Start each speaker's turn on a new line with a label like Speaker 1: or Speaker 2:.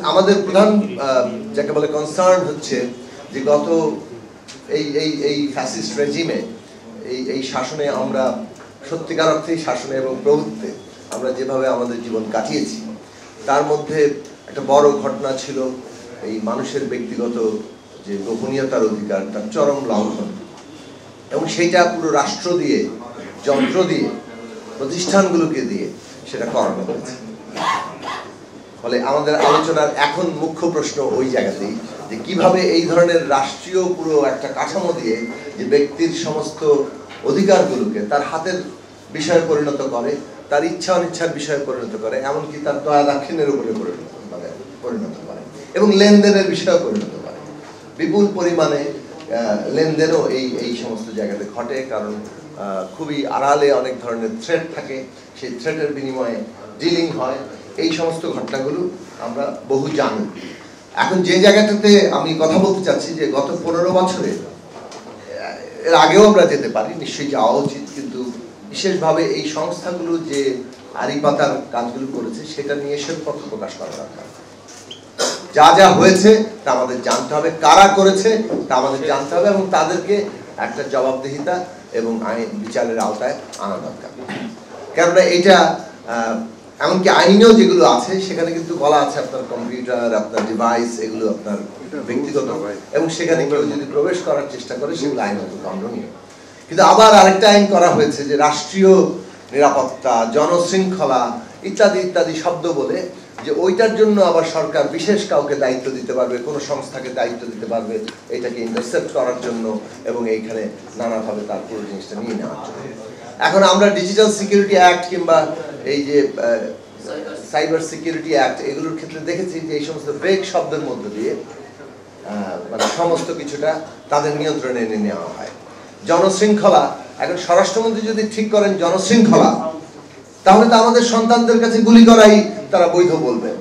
Speaker 1: আমাদের প্রধান যাকে বলে কনসার্ন হচ্ছে যে গত এই ফ্যাসিস্ট রেজিমে এই শাসনে আমরা সত্যিকার অর্থেই শাসনে এবং প্রভুত্বে আমরা যেভাবে আমাদের জীবন কাটিয়েছি তার মধ্যে একটা বড় ঘটনা ছিল এই মানুষের ব্যক্তিগত যে গোপনীয়তার অধিকার তার চরম লঙ্ঘন, এবং সেইটা পুরো রাষ্ট্র দিয়ে, যন্ত্র দিয়ে, প্রতিষ্ঠানগুলোকে দিয়ে সেটা করানো হয়েছে। ফলে আমাদের আলোচনার এখন মুখ্য প্রশ্ন ওই জায়গাতেই যে কিভাবে এই ধরনের রাষ্ট্রীয় পুরো একটা কাঠামো দিয়ে যে ব্যক্তির সমস্ত অধিকারগুলোকে তার হাতের বিষয়ে পরিণত করে, তার ইচ্ছা অনিচ্ছার বিষয়ে পরিণত করে, এমনকি তার দয়া দাক্ষিণ্যের উপরে পরিণত করে এবং লেনদেনের বিষয়ে পরিণত করে। বিপুল পরিমাণে লেনদেনও এই সমস্ত জায়গাতে ঘটে, কারণ খুবই আড়ালে অনেক ধরনের থ্রেট থাকে, সেই থ্রেটের বিনিময়ে ডিলিং হয়। এই সমস্ত ঘটনাগুলো আমরা বহু জানি। এখন যে জায়গাটাতে আমি কথা বলতে চাচ্ছি যে গত 15 বছরে, এর আগেও আমরা যেতে পারি, নিশ্চয়ই যাওয়া উচিত, কিন্তু বিশেষভাবে এই সংস্থাগুলো যে আড়ি পাতার কাজগুলো করেছে সেটা নিয়ে শ্বেতপত্র প্রকাশ করা দরকার। যা যা হয়েছে তা আমাদের জানতে হবে, কারা করেছে তা আমাদের জানতে হবে, এবং তাদেরকে একটা জবাবদিহিতা এবং আইন বিচারের আওতায় আনা দরকার। কেননা এটা এমনকি আইনেও যেগুলো আছে সেখানে কিন্তু বলা আছে আপনার কম্পিউটার, আপনার ডিভাইস, এগুলো আপনার ব্যক্তিগত, এবং সেখানে কেউ যদি প্রবেশ করার চেষ্টা করে সেগুলো আইনত দণ্ডনীয়। কিন্তু আবার আরেকটা আইন করা হয়েছে যে রাষ্ট্রীয় নিরাপত্তা, জনশৃঙ্খলা ইত্যাদি ইত্যাদি শব্দ বলে, যে ওইটার জন্য আবার সরকার বিশেষ কাউকে দায়িত্ব দিতে পারবে, কোনো সংস্থাকে দায়িত্ব দিতে পারবে এটাকে ইন্টারসেপ্ট করার জন্য এবং এইখানে নানাভাবে তার পুরো জিনিসটা নিয়ে নেওয়ার জন্য। এখন আমরা ডিজিটাল সিকিউরিটি অ্যাক্ট কিংবা এই যে সাইবার সিকিউরিটি অ্যাক্ট এগুলোর ক্ষেত্রে দেখেছি যে এই সমস্ত ভেগ শব্দের মধ্য দিয়ে মানে সমস্ত কিছুটা তাদের নিয়ন্ত্রণে এনে নেওয়া হয়। জনশৃঙ্খলা, এখন স্বরাষ্ট্রমন্ত্রী যদি ঠিক করেন জনশৃঙ্খলা, তাহলে তো আমাদের সন্তানদের কাছে গুলি করাই তারা বৈধ বলবেন।